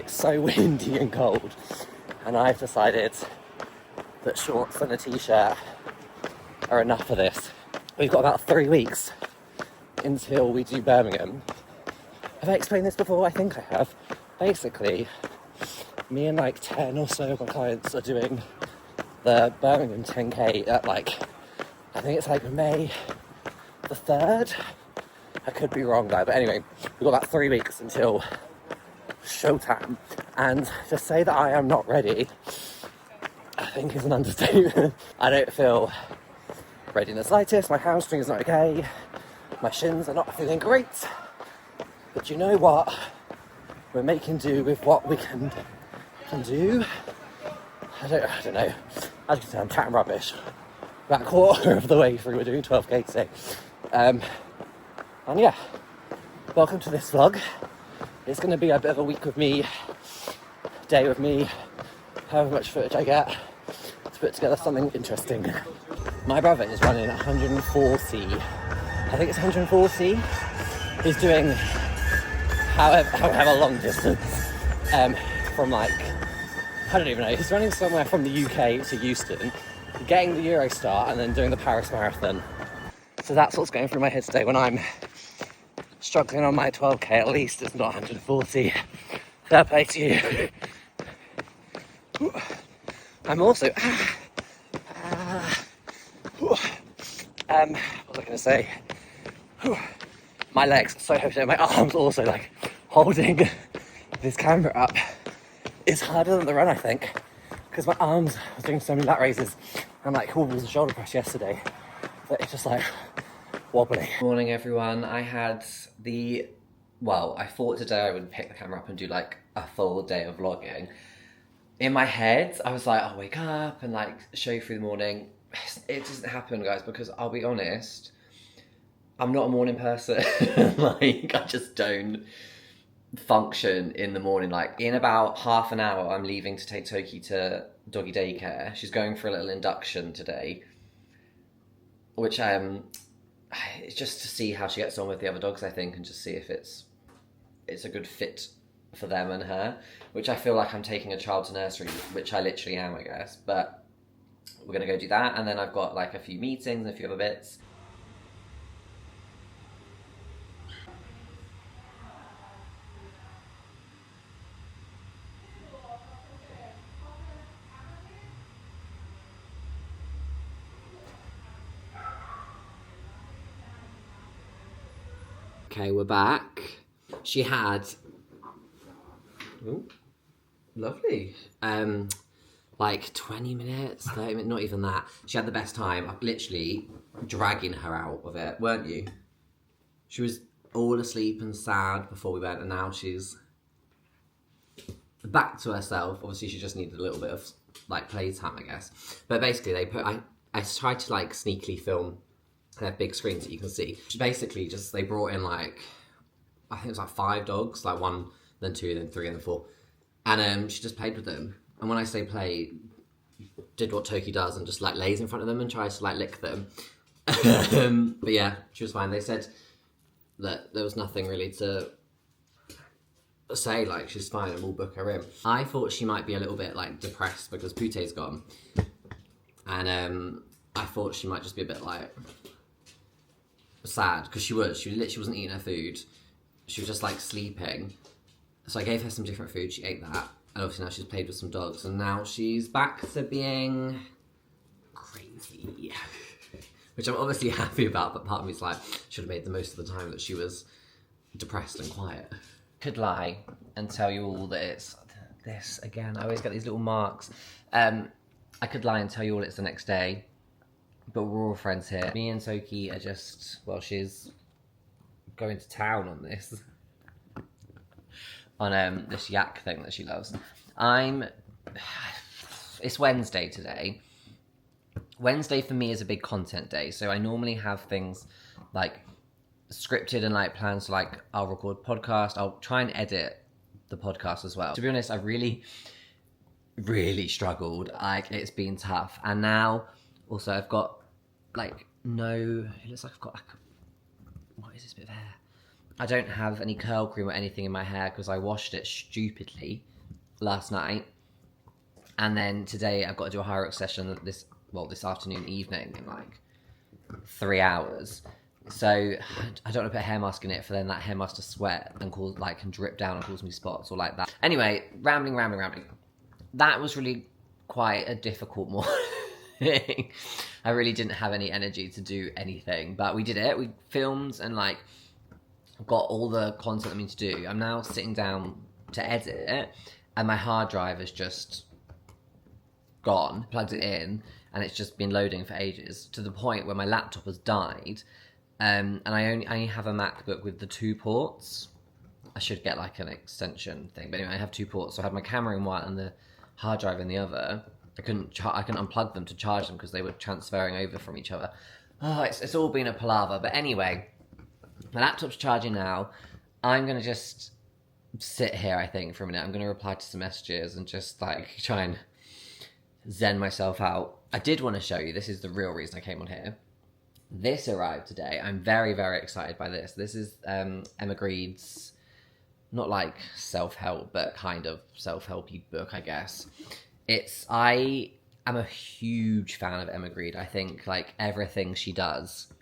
like so windy and cold, and I've decided that shorts and a t-shirt are enough for this. We've got about 3 weeks until we do Birmingham. Have I explained this before? I think I have. Basically, me and like 10 or so of my clients are doing the Birmingham 10k at like, I think it's like May the 3rd. I could be wrong though, but anyway, we've got about 3 weeks until showtime, and to say that I am not ready, I think is an understatement. I don't feel ready in the slightest. My hamstring is not okay, my shins are not feeling great, but you know what, we're making do with what we can do. I don't know, as you can see, I'm chatting rubbish. About a quarter of the way through, we're doing 12k today. And yeah, welcome to this vlog. It's going to be a bit of a week with me, day with me, however much footage I get to put together something interesting. My brother is running 140, I think it's 140. He's doing however long distance, from like, I don't even know, he's running somewhere from the UK to Euston, getting the Eurostar and then doing the Paris Marathon. So that's what's going through my head today when I'm struggling on my 12k. At least it's not 140. Fair play to you. I'm also what was I going to say? My legs so heavy, my arms also, like holding this camera up is harder than the run, I think, because my arms, I was doing so many lat raises and like wobbles and shoulder press yesterday that it's just like wobbly. Morning everyone. I thought today I would pick the camera up and do like a full day of vlogging. In my head, I was like, I'll wake up and like show you through the morning. It doesn't happen, guys, because I'll be honest, I'm not a morning person. Like, I just don't function in the morning. Like, in about half an hour, I'm leaving to take Toki to doggy daycare. She's going for a little induction today, which it's just to see how she gets on with the other dogs, I think, and just see if it's a good fit for them and her, which I feel like I'm taking a child to nursery, which I literally am, I guess. But we're gonna go do that, and then I've got like a few meetings and a few other bits. Okay, we're back. She had, ooh, lovely, like 20 minutes, 30 minutes, not even that. She had the best time. I'm literally dragging her out of it, weren't you? She was all asleep and sad before we went, and now she's back to herself. Obviously, she just needed a little bit of like playtime, I guess. But basically, I tried to like sneakily film. They have big screens that you can see. Basically, they brought in like, I think it was like 5 dogs, like 1, then 2, then 3, and then 4. And she just played with them. And when I say play, did what Toki does and just like lays in front of them and tries to like lick them. But yeah, she was fine. They said that there was nothing really to say, like she's fine and we'll book her in. I thought she might be a little bit like depressed because Pute's gone. And I thought she might just be a bit like sad, because she literally wasn't eating her food. She was just like sleeping. So I gave her some different food, she ate that, and obviously now she's played with some dogs, and now she's back to being crazy. Which I'm obviously happy about, but part of me's like, should have made the most of the time that she was depressed and quiet. Could lie and tell you all that it's this again. I always get these little marks. I could lie and tell you all it's the next day, but we're all friends here. Me and Toki are just, well, she's going to town on this. On this yak thing that she loves. It's Wednesday today. Wednesday for me is a big content day, so I normally have things like scripted and like plans, so like I'll record podcast, I'll try and edit the podcast as well. To be honest, I really struggled. Like, it's been tough. And now also I've got like it looks like I've got like, what is this bit of hair? I don't have any curl cream or anything in my hair because I washed it stupidly last night. And then today I've got to do a high rocks session this afternoon, evening in like 3 hours. So I don't want to put a hair mask in it for then that hair mask to sweat and can drip down and cause me spots or like that. Anyway, rambling. That was really quite a difficult morning. I really didn't have any energy to do anything, but we did it. We filmed and like got all the content I need to do. I'm now sitting down to edit it, and my hard drive is just gone. Plugged it in, and it's just been loading for ages, to the point where my laptop has died. And I only have a MacBook with the 2 ports. I should get like an extension thing, but anyway, I have 2 ports. So I had my camera in one and the hard drive in the other. I couldn't unplug them to charge them because they were transferring over from each other. Oh, it's all been a palaver. But anyway, my laptop's charging now. I'm gonna just sit here, I think, for a minute. I'm gonna reply to some messages and just like try and zen myself out. I did want to show you, this is the real reason I came on here. This arrived today. I'm very, very excited by this. This is Emma Greed's, not like self-help, but kind of self-helpy book, I guess. I am a huge fan of Emma Greed. I think like everything she does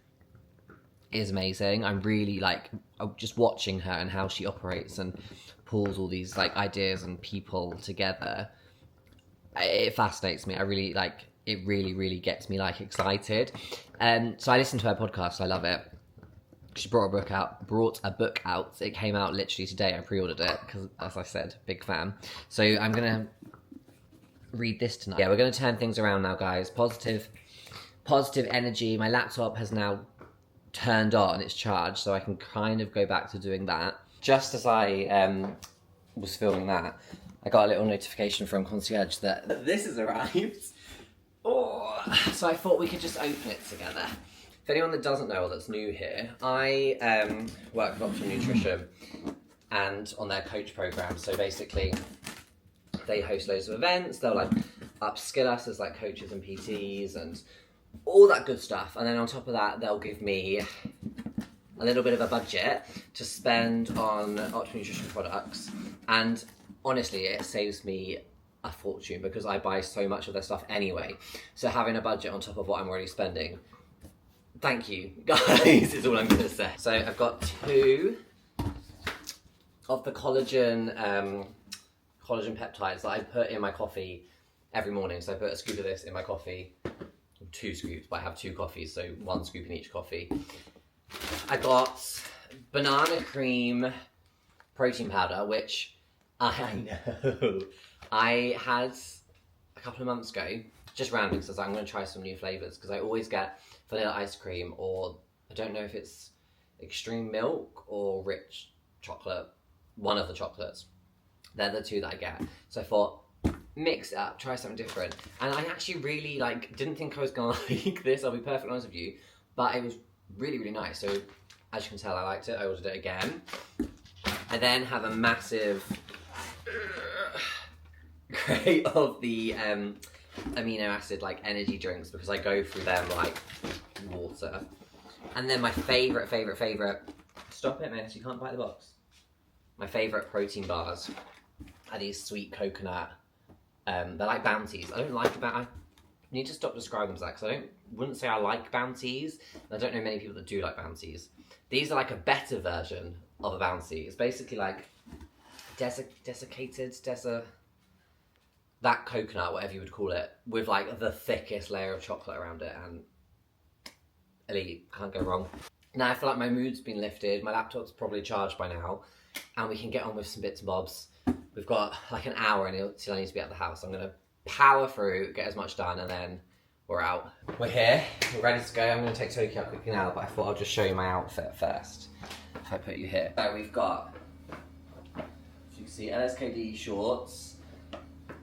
is amazing. I'm really like just watching her and how she operates and pulls all these like ideas and people together. It fascinates me. I really like it. Really gets me like excited. So I listened to her podcast. I love it. She brought a book out. It came out literally today. I pre-ordered it because, as I said, big fan. So I'm gonna read this tonight. Yeah, we're gonna turn things around now, guys. Positive energy. My laptop has now turned on. It's charged, so I can kind of go back to doing that. Just as I was filming that, I got a little notification from concierge that this has arrived. Oh, so I thought we could just open it together. For anyone that doesn't know or that's new here, I work with Optimum Nutrition and on their coach program. So basically, they host loads of events. They'll like upskill us as like coaches and PTs and all that good stuff. And then on top of that, they'll give me a little bit of a budget to spend on Optimum Nutrition products. And honestly, it saves me a fortune because I buy so much of their stuff anyway. So having a budget on top of what I'm already spending, thank you guys, is all I'm going to say. So I've got 2 of the collagen peptides that I put in my coffee every morning. So I put a scoop of this in my coffee, 2 scoops, but I have 2 coffees, so 1 scoop in each coffee. I got banana cream protein powder, which I know I had a couple of months ago, just randomly, because I was like, I'm going to try some new flavours, because I always get vanilla ice cream, or I don't know if it's extreme milk or rich chocolate, one of the chocolates. They're the 2 that I get. So I thought, mix it up, try something different. And I actually really didn't think I was going to like this, I'll be perfectly honest with you, but it was really nice. So as you can tell, I liked it. I ordered it again. I then have a massive crate of the amino acid energy drinks, because I go through them like water. And then my favourite, stop it miss, you can't bite the box. My favourite protein bars are these sweet coconut, they're like Bounties. I don't like I need to stop describing them as that, because I wouldn't say I like Bounties. I don't know many people that do like Bounties. These are like a better version of a Bounty. It's basically like that coconut, whatever you would call it, with like the thickest layer of chocolate around it, and elite, can't go wrong. Now I feel like my mood's been lifted, my laptop's probably charged by now, and we can get on with some bits and bobs. We've got like an hour until I need to be at the house. I'm gonna power through, get as much done, and then we're out. We're here, we're ready to go. I'm gonna take Toki out quickly now, but I thought I'll just show you my outfit first, if I put you here. So we've got, as you can see, LSKD shorts,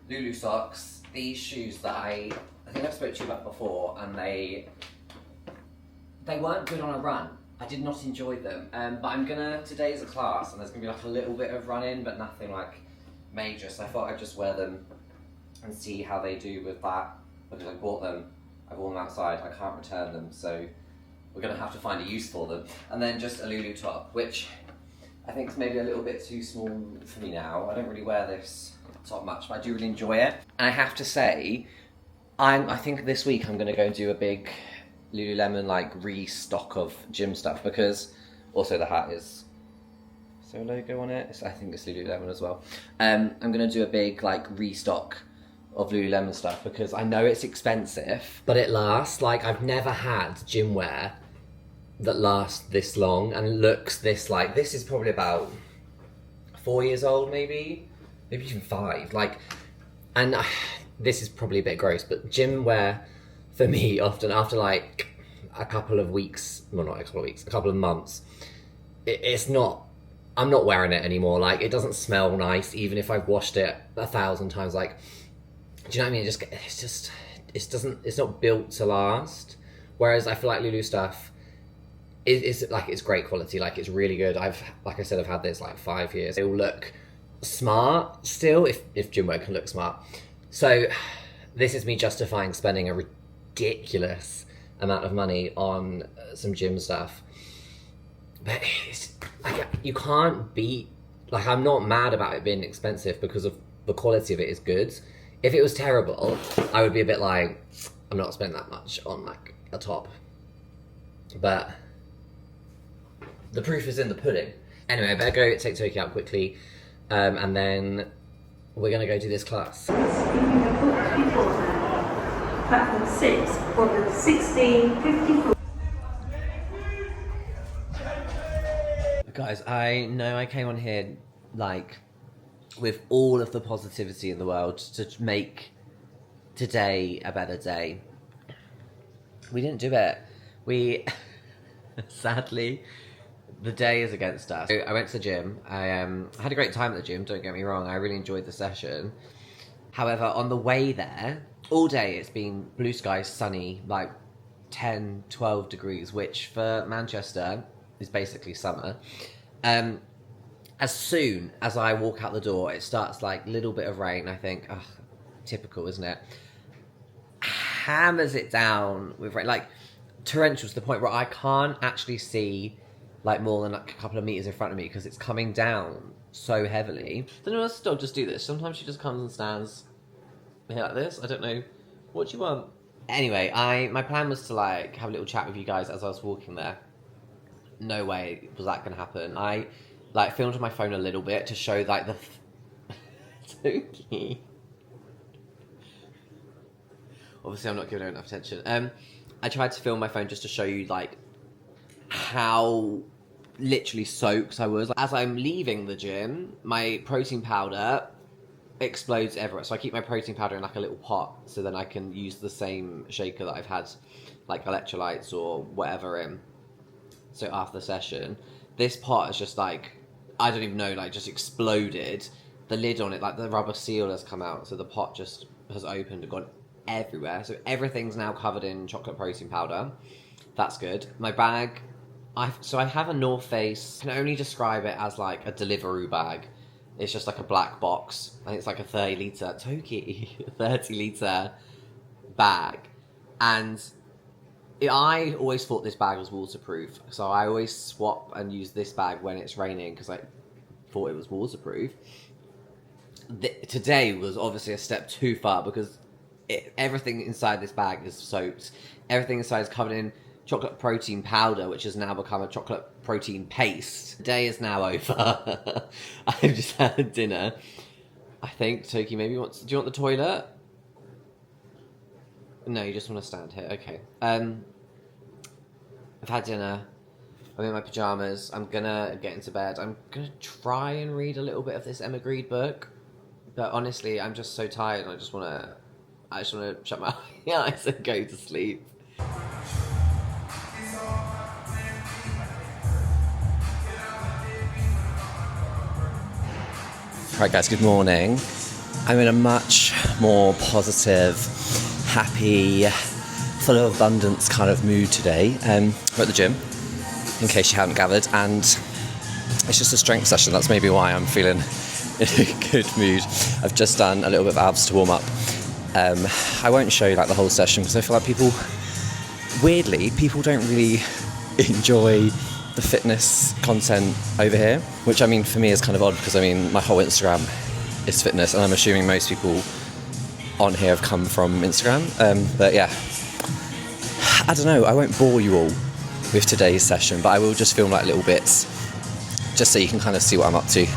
Lulu socks, these shoes that I think I've spoke to you about before, and they weren't good on a run. I did not enjoy them, but today's a class, and there's gonna be like a little bit of running, but nothing like major, so I thought I'd just wear them and see how they do with that, because I bought them, I bought them outside, I can't return them, so we're gonna have to find a use for them. And then just a Lulu top, which I think is maybe a little bit too small for me now. I don't really wear this top much, but I do really enjoy it. And I have to say, I think this week I'm going to go and do a big Lululemon like restock of gym stuff, because also the hat is so logo on it. I think it's Lululemon as well. I'm going to do a big like restock of Lululemon stuff because I know it's expensive, but it lasts. Like, I've never had gym wear that lasts this long and looks this like, this is probably about 4 years old, maybe even 5. Like, and this is probably a bit gross, but gym wear for me often after like a couple of weeks, well, not a couple of weeks, a couple of months, it's not, I'm not wearing it anymore. Like, it doesn't smell nice, even if I've washed it 1,000 times. Like, do you know what I mean? It's not built to last. Whereas I feel like Lulu stuff is like, it's great quality. Like, it's really good. Like I said, I've had this like 5 years. It will look smart still, if gym wear can look smart. So this is me justifying spending a ridiculous amount of money on some gym stuff. But it's like, you can't beat, like, I'm not mad about it being expensive because of the quality of it is good. If it was terrible, I would be a bit like, I'm not spending that much on like a top. But the proof is in the pudding. Anyway, I better go take Toki out quickly, and then we're gonna go do this class. Platform 6, problem 1654. Guys, I know I came on here like with all of the positivity in the world to make today a better day. We didn't do it. We sadly, the day is against us. I went to the gym. I had a great time at the gym, don't get me wrong. I really enjoyed the session. However, on the way there, all day it's been blue skies, sunny, like 10, 12 degrees, which for Manchester is basically summer. As soon as I walk out the door, it starts like a little bit of rain. I think, oh, typical, isn't it? Hammers it down with rain, like torrential, to the point where I can't actually see like more than like a couple of meters in front of me because it's coming down so heavily. Does anyone else's dog just do this? Sometimes she just comes and stands here like this. I don't know. What do you want? Anyway, my plan was to like have a little chat with you guys as I was walking there. No way was that gonna happen. I like filmed on my phone a little bit to show like the Toki. Obviously I'm not giving her enough attention. I tried to film my phone just to show you like how literally soaked I was. As I'm leaving the gym, my protein powder explodes everywhere. So I keep my protein powder in like a little pot, so then I can use the same shaker that I've had like electrolytes or whatever in. So after the session, this pot is just like, I don't even know, like just exploded. The lid on it, like the rubber seal has come out, so the pot just has opened and gone everywhere. So everything's now covered in chocolate protein powder. That's good. My bag, I have a North Face. I can only describe it as like a Deliveroo bag. It's just like a black box. I think it's like a 30 litre, Toki, 30 litre bag. And I always thought this bag was waterproof. So I always swap and use this bag when it's raining because I thought it was waterproof. Today was obviously a step too far because everything inside this bag is soaked. Everything inside is covered in chocolate protein powder, which has now become a chocolate protein paste. The day is now over. I've just had dinner. I think Toki maybe wants... Do you want the toilet? No, you just want to stand here. Okay. I've had dinner. I'm in my pyjamas. I'm gonna get into bed. I'm gonna try and read a little bit of this Emma Grede book. But honestly, I'm just so tired and I just wanna shut my eyes and go to sleep. Right guys, good morning. I'm in a much more positive, happy, full of abundance kind of mood today. We're at the gym, in case you haven't gathered, and it's just a strength session. That's maybe why I'm feeling in a good mood. I've just done a little bit of abs to warm up. I won't show you like the whole session because I feel like people don't really enjoy the fitness content over here, which I mean for me is kind of odd because I mean my whole Instagram is fitness, and I'm assuming most people on here have come from Instagram. But yeah, I don't know, I won't bore you all with today's session, but I will just film like little bits just so you can kind of see what I'm up to.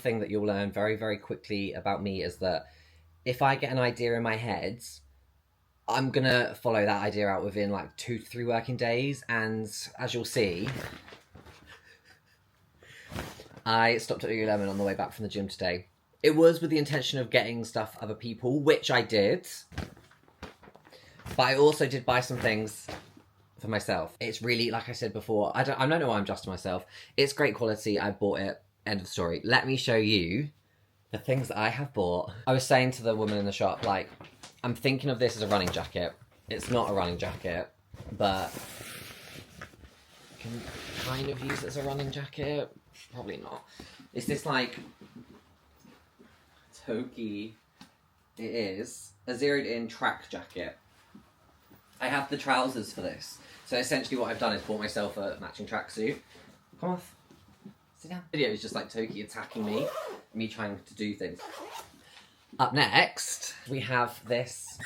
Thing that you'll learn very, very quickly about me is that if I get an idea in my head, I'm gonna follow that idea out within like 2 to 3 working days. And as you'll see, I stopped at Lululemon on the way back from the gym today. It was with the intention of getting stuff for other people, which I did, but I also did buy some things for myself. It's really, like I said before, I don't know why I'm just to myself. It's great quality, I bought it. End of story. Let me show you the things that I have bought. I was saying to the woman in the shop, like, I'm thinking of this as a running jacket. It's not a running jacket, but I can kind of use it as a running jacket. Probably not. It's this like Toki. It is a zeroed-in track jacket. I have the trousers for this. So essentially what I've done is bought myself a matching tracksuit. Come off. The video is just like Toki attacking me trying to do things. Up next, we have this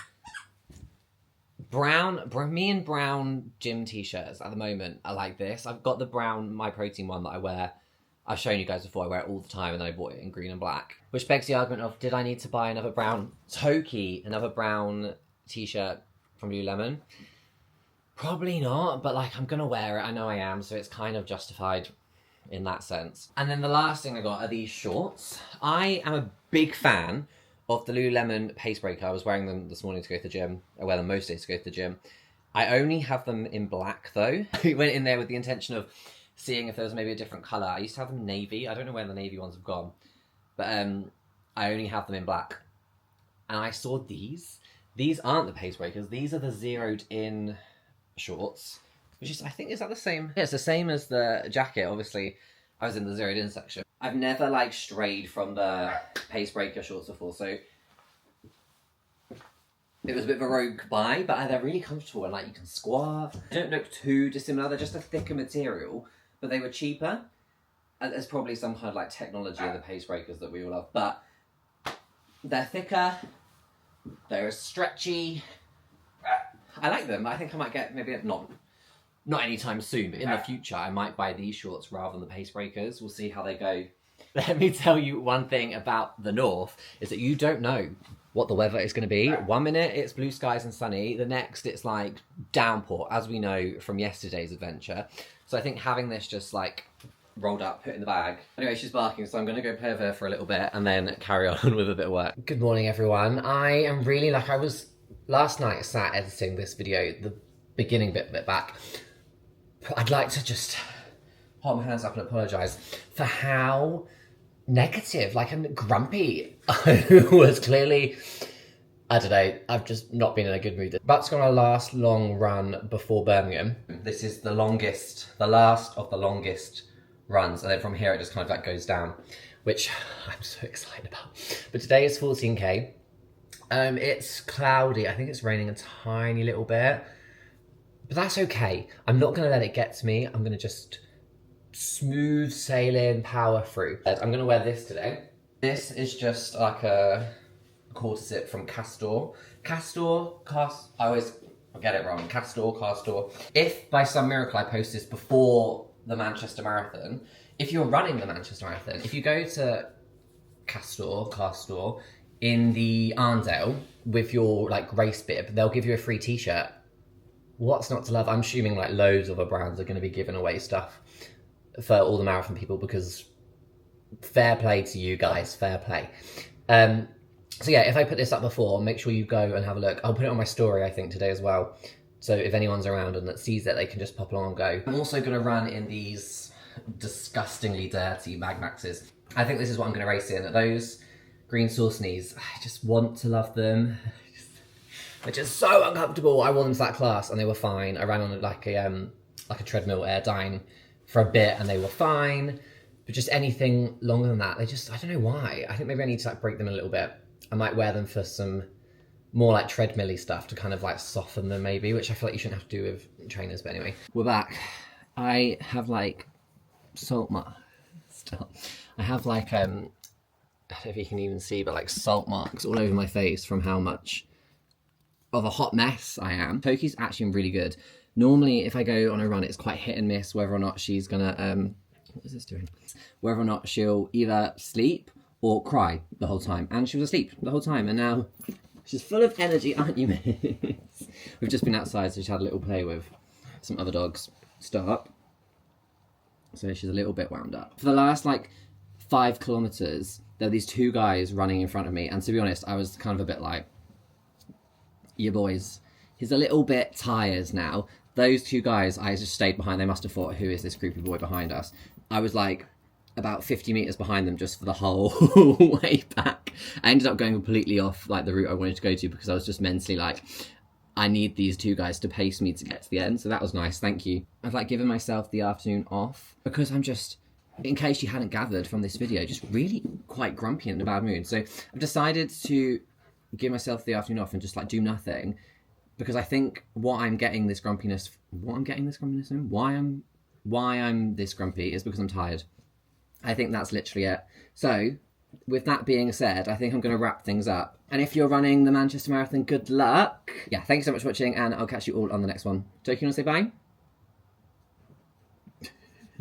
me and brown gym t-shirts at the moment. I like this. I've got the brown My Protein one that I wear. I've shown you guys before, I wear it all the time, and then I bought it in green and black. Which begs the argument of, did I need to buy another brown another brown t-shirt from Lululemon? Probably not, but like I'm gonna wear it, I know I am, so it's kind of justified in that sense. And then the last thing I got are these shorts. I am a big fan of the Lululemon Pace Breaker. I was wearing them this morning to go to the gym. I wear them most days to go to the gym. I only have them in black though. We went in there with the intention of seeing if there was maybe a different colour. I used to have them navy. I don't know where the navy ones have gone. But I only have them in black. And I saw these. These aren't the Pace Breakers. These are the zeroed in shorts. Which is, I think, is that the same? Yeah, it's the same as the jacket. Obviously, I was in the zeroed in section. I've never like strayed from the Pace Breaker shorts before, so it was a bit of a rogue buy, but they're really comfortable and like you can squat. They don't look too dissimilar, they're just a thicker material, but they were cheaper. And there's probably some kind of like technology in the Pace Breakers that we all love, but they're thicker, they're stretchy. I like them. I think I might get maybe not anytime soon, but in the future, I might buy these shorts rather than the Pace Breakers. We'll see how they go. Let me tell you one thing about the north, is that you don't know what the weather is going to be. 1 minute, it's blue skies and sunny. The next, it's like downpour, as we know from yesterday's adventure. So I think having this just like rolled up, put in the bag. Anyway, she's barking, so I'm going to go play with her for a little bit and then carry on with a bit of work. Good morning, everyone. I am really like, I was last night sat editing this video, the beginning bit back. I'd like to just hold my hands up and apologise for how negative, like, and grumpy I was. Clearly, I don't know, I've just not been in a good mood. But it's gonna last long run before Birmingham. This is the last of the longest runs, and then from here it just kind of like goes down, which I'm so excited about. But today is 14k. It's cloudy, I think it's raining a tiny little bit. But that's okay. I'm not gonna let it get to me. I'm gonna just smooth sailing, power through. I'm gonna wear this today. This is just like a quarter zip from Castor. I always get it wrong. Castor. If by some miracle I post this before the Manchester Marathon, if you're running the Manchester Marathon, if you go to Castor in the Arndale with your like race bib, they'll give you a free t-shirt. What's not to love? I'm assuming like loads of other brands are going to be giving away stuff for all the marathon people, because fair play to you guys, fair play. So yeah, if I put this up before, make sure you go and have a look. I'll put it on my story, I think, today as well. So if anyone's around and that sees it, they can just pop along and go. I'm also going to run in these disgustingly dirty Mag Maxes. I think this is what I'm going to race in. Those green Sauconies, I just want to love them. which is so uncomfortable. I wore them to that class and they were fine. I ran on like a treadmill Airdyne for a bit and they were fine. But just anything longer than that, I don't know why. I think maybe I need to like break them a little bit. I might wear them for some more like treadmill-y stuff to kind of like soften them maybe, which I feel like you shouldn't have to do with trainers, but anyway. We're back. I have like salt marks. I have like, I don't know if you can even see, but like salt marks all over my face from how much of a hot mess I am. Toki's actually really good. Normally, if I go on a run, it's quite hit and miss whether or not she's gonna, what is this doing? Whether or not she'll either sleep or cry the whole time. And she was asleep the whole time, and now she's full of energy, aren't you, miss? We've just been outside, so she's had a little play with some other dogs. Stop. So she's a little bit wound up. For the last like 5 kilometers, there were these 2 guys running in front of me, and to be honest, I was kind of a bit like, your boys, he's a little bit tired now. Those 2 guys, I just stayed behind. They must have thought, who is this creepy boy behind us? I was like about 50 meters behind them just for the whole way back. I ended up going completely off like the route I wanted to go to because I was just mentally like, I need these 2 guys to pace me to get to the end. So that was nice, thank you. I've like given myself the afternoon off because I'm just, in case you hadn't gathered from this video, just really quite grumpy and in a bad mood. So I've decided to give myself the afternoon off and just like do nothing, because I think why I'm this grumpy is because I'm tired. I think that's literally it. So with that being said, I think I'm going to wrap things up. And if you're running the Manchester Marathon, good luck. Yeah, thanks so much for watching, and I'll catch you all on the next one. Toki, you want to say bye?